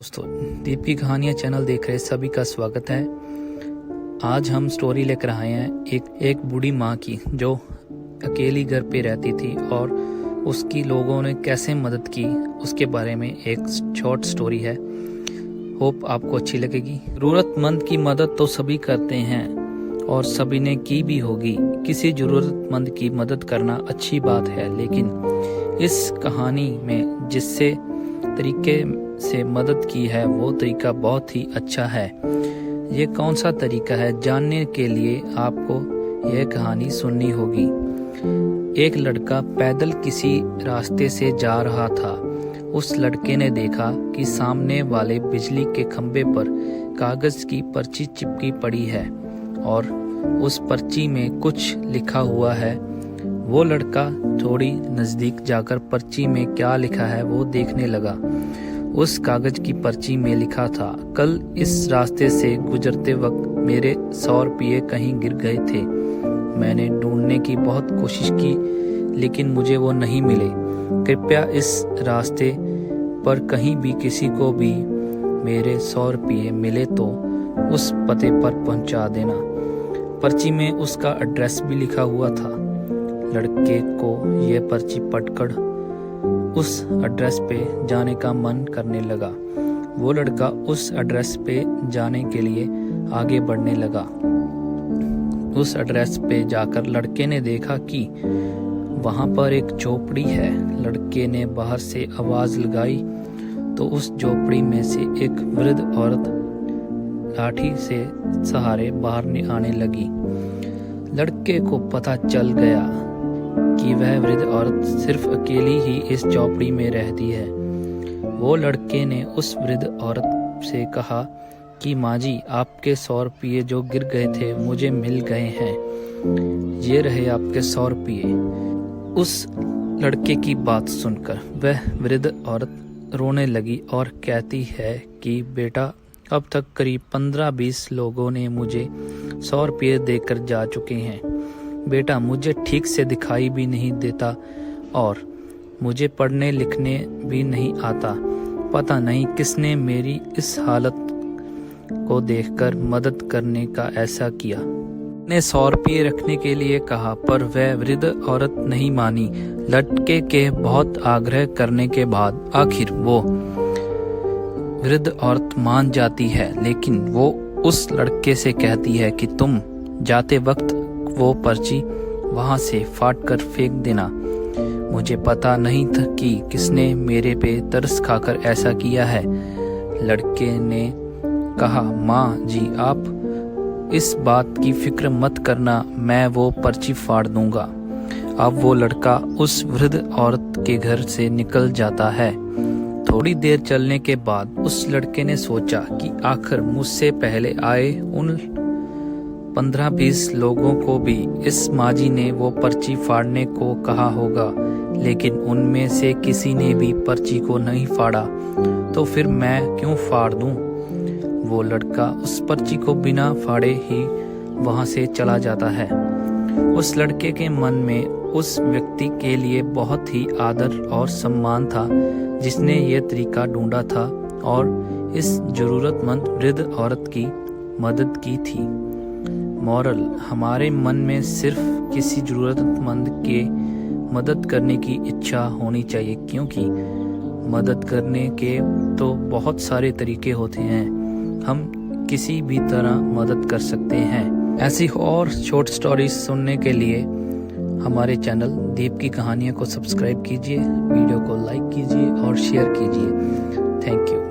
दोस्तों, दीप की कहानियां चैनल देख रहे सभी का स्वागत है। आज हम स्टोरी लेकर आए हैं एक बूढ़ी माँ की जो अकेली घर पे रहती थी और उसकी लोगों ने कैसे मदद की उसके बारे में एक शॉर्ट स्टोरी है। होप आपको अच्छी लगेगी। जरूरतमंद की मदद तो सभी करते हैं और सभी ने की भी होगी। किसी जरूरतमंद की मदद करना अच्छी बात है, लेकिन इस कहानी में जिससे तरीके से मदद की है वो तरीका बहुत ही अच्छा है। ये कौन सा तरीका है, जानने के लिए आपको यह कहानी सुननी होगी। एक लड़का पैदल किसी रास्ते से जा रहा था। उस लड़के ने देखा कि सामने वाले बिजली के खंभे पर कागज की पर्ची चिपकी पड़ी है और उस पर्ची में कुछ लिखा हुआ है। वो लड़का थोड़ी नजदीक जाकर पर्ची में क्या लिखा है वो देखने लगा। उस कागज की पर्ची में लिखा था, कल इस रास्ते से गुजरते वक्त मेरे 100 रुपये कहीं गिर गए थे। मैंने ढूंढने की बहुत कोशिश की लेकिन मुझे वो नहीं मिले। कृपया इस रास्ते पर कहीं भी किसी को भी मेरे 100 रुपये मिले तो उस पते पर पहुंचा देना। पर्ची में उसका एड्रेस भी लिखा हुआ था। लड़के को यह पर्ची पढ़कर उस एड्रेस पे जाने का मन करने लगा। वो लड़का उस एड्रेस पे जाने के लिए आगे बढ़ने लगा। उस एड्रेस पे जाकर लड़के ने देखा कि वहां पर एक झोपड़ी है। लड़के ने बाहर से आवाज लगाई तो उस झोपड़ी में से एक वृद्ध औरत लाठी से सहारे बाहर आने लगी। लड़के को पता चल गया कि वह वृद्ध औरत सिर्फ अकेली ही इस झोपड़ी में रहती है। वो लड़के ने उस वृद्ध औरत से कहा कि माँ जी, आपके 100 रुपये जो गिर गए थे मुझे मिल गए हैं। ये रहे आपके 100 रुपये। उस लड़के की बात सुनकर वह वृद्ध औरत रोने लगी और कहती है कि बेटा, अब तक करीब 15-20 लोगों ने मुझे 100 रुपये देकर जा चुके हैं। बेटा, मुझे ठीक से दिखाई भी नहीं देता और मुझे पढ़ने लिखने भी नहीं आता। पता नहीं किसने मेरी इस हालत को देखकर मदद करने का ऐसा किया। ने 100 रुपये रखने के लिए कहा पर वह वृद्ध औरत नहीं मानी। लड़के के बहुत आग्रह करने के बाद आखिर वो वृद्ध औरत मान जाती है, लेकिन वो उस लड़के से कहती है कि तुम जाते वक्त वो पर्ची वहां से फाड़ कर फेंक देना। मुझे पता नहीं था कि किसने मेरे पे तरस खाकर ऐसा किया है। लड़के ने कहा, माँ जी, आप इस बात की फिक्र मत करना, मैं वो पर्ची फाड़ दूंगा। अब वो लड़का उस वृद्ध औरत के घर से निकल जाता है। थोड़ी देर चलने के बाद उस लड़के ने सोचा कि आखिर मुझसे पहले आए उन 15-20 लोगों को भी इस माजी ने वो पर्ची फाड़ने को कहा होगा, लेकिन उनमें से किसी ने भी पर्ची को नहीं फाड़ा, तो फिर मैं क्यों फाड़ दूं? वो लड़का उस पर्ची को बिना फाड़े ही वहां से चला जाता है। उस लड़के के मन में उस व्यक्ति के लिए बहुत ही आदर और सम्मान था जिसने ये तरीका ढूंढा था और इस जरूरतमंद वृद्ध औरत की मदद की थी। मॉरल, हमारे मन में सिर्फ किसी जरूरतमंद के मदद करने की इच्छा होनी चाहिए, क्योंकि मदद करने के तो बहुत सारे तरीके होते हैं। हम किसी भी तरह मदद कर सकते हैं। ऐसी और शॉर्ट स्टोरीज सुनने के लिए हमारे चैनल दीप की कहानियां को सब्सक्राइब कीजिए, वीडियो को लाइक कीजिए और शेयर कीजिए। Thank you.